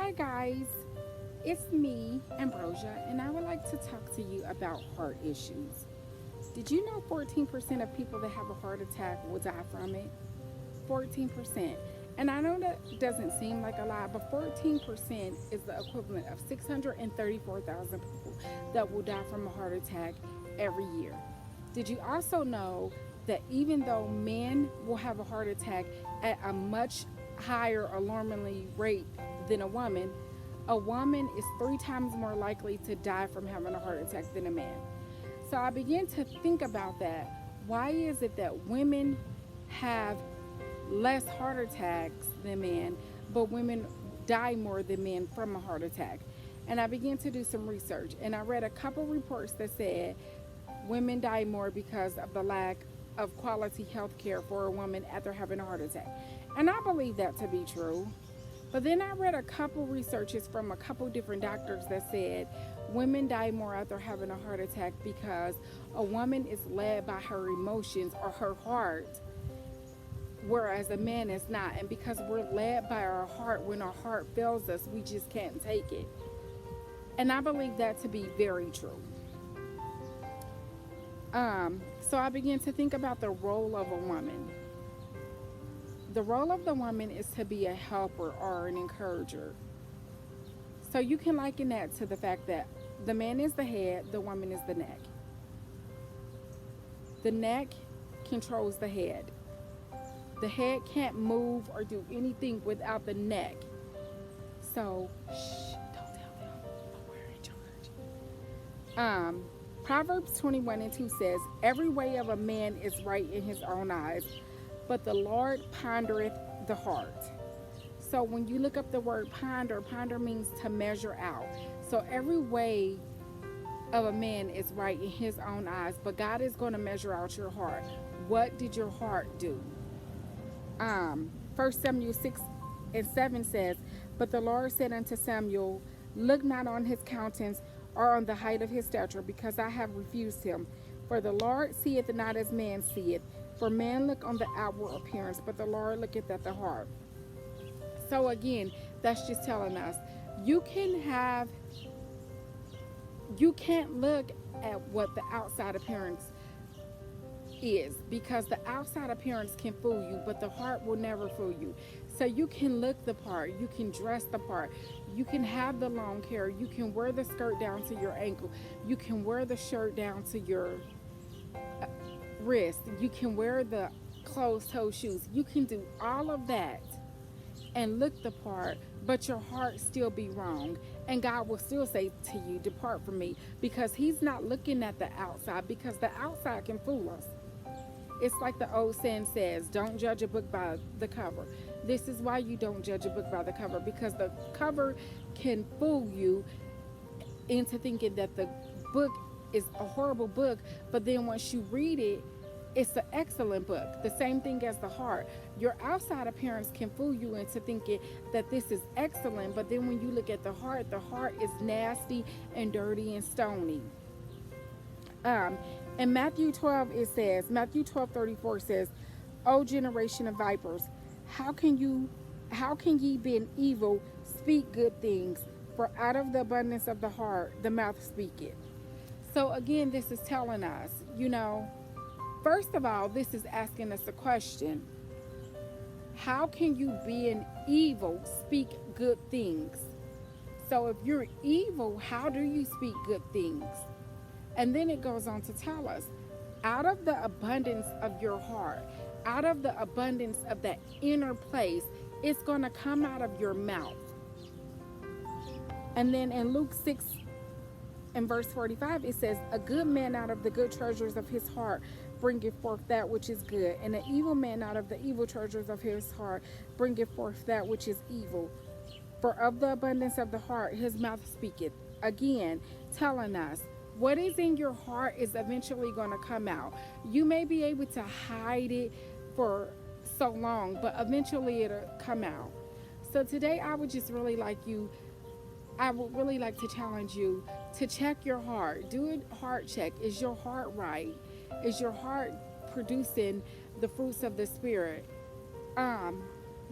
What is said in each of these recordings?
Hi guys, it's me, Ambrosia, and I would like to talk to you about heart issues. Did you know 14% of people that have a heart attack will die from it? 14%. And I know that doesn't seem like a lot, but 14% is the equivalent of 634,000 people that will die from a heart attack every year. Did you also know that even though men will have a heart attack at a much higher alarmingly rate than a woman is 3 times more likely to die from having a heart attack than a man? So I began to think about that. Why is it that women have less heart attacks than men, but women die more than men from a heart attack? And I began to do some research, and I read a couple reports that said women die more because of the lack of quality health care for a woman after having a heart attack. And I believe that to be true. But then I read a couple researches from a couple different doctors that said women die more after having a heart attack because a woman is led by her emotions or her heart, whereas a man is not. And because we're led by our heart, when our heart fails us, we just can't take it. And I believe that to be very true. So I began to think about the role of a woman. The role of the woman is to be a helper or an encourager. So you can liken that to the fact that the man is the head, the woman is the neck. The neck controls the head. The head can't move or do anything without the neck. So, shh, don't tell them, but we're in charge. Proverbs 21:2 says, "Every way of a man is right in his own eyes, but the Lord pondereth the heart." So when you look up the word ponder, ponder means to measure out. So every way of a man is right in his own eyes, but God is going to measure out your heart. What did your heart do? 1 Samuel 6:7 says, "But the Lord said unto Samuel, Look not on his countenance or on the height of his stature, because I have refused him. For the Lord seeth not as man seeth. For man look on the outward appearance, but the Lord looketh at the heart." So again, that's just telling us you can have you can't look at what the outside appearance is, because the outside appearance can fool you, but the heart will never fool you. So you can look the part, you can dress the part, you can have the long hair, you can wear the skirt down to your ankle, you can wear the shirt down to your wrist, you can wear the closed toe shoes, you can do all of that and look the part, but your heart still be wrong. And God will still say to you, "Depart from me," because he's not looking at the outside, because the outside can fool us. It's like the old saying says, don't judge a book by the cover. This is why you don't judge a book by the cover, because the cover can fool you into thinking that the book is a horrible book, but then once you read it, it's an excellent book. The same thing as the heart. Your outside appearance can fool you into thinking that this is excellent, but then when you look at the heart is nasty and dirty and stony. In Matthew 12:34 says, "O generation of vipers, how can ye being evil speak good things? For out of the abundance of the heart the mouth speaketh." So again, this is telling us, first of all, this is asking us a question. How can you being evil speak good things? So if you're evil, how do you speak good things? And then it goes on to tell us, out of the abundance of your heart, out of the abundance of that inner place, it's going to come out of your mouth. And then in Luke 6 and verse 45, it says, "A good man out of the good treasures of his heart bringeth forth that which is good, and an evil man out of the evil treasures of his heart bringeth forth that which is evil. For of the abundance of the heart his mouth speaketh." Again, telling us, what is in your heart is eventually going to come out. You may be able to hide it for so long, but eventually it'll come out. So today I would really like to challenge you to check your heart. Do a heart check. Is your heart right? Is your heart producing the fruits of the Spirit?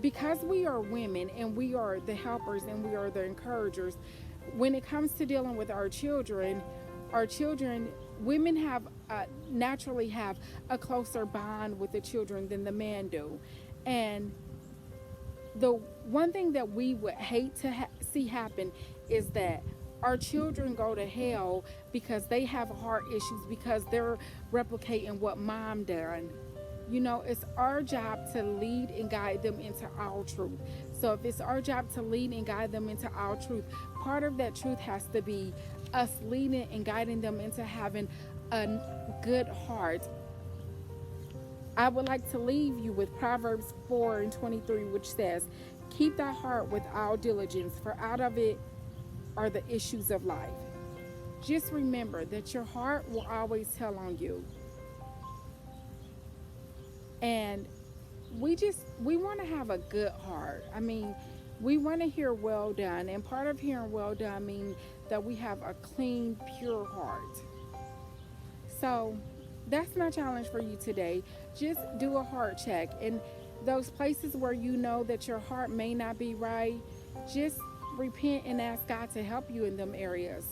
because we are women and we are the helpers and we are the encouragers, when it comes to dealing with our children, women have naturally have a closer bond with the children than the men do. And the one thing that we would hate to see happen is that our children go to hell because they have heart issues because they're replicating what mom done. You know, it's our job to lead and guide them into all truth. So if it's our job to lead and guide them into all truth, part of that truth has to be us leading and guiding them into having a good heart. I would like to leave you with Proverbs 4 and 23, which says, keep thy heart with all diligence, for out of it are the issues of life. Just remember that your heart will always tell on you. And we want to have a good heart. I mean, we want to hear well done. And part of hearing well done means that we have a clean, pure heart. So that's my challenge for you today. Just do a heart check. And those places where you know that your heart may not be right, just repent and ask God to help you in them areas.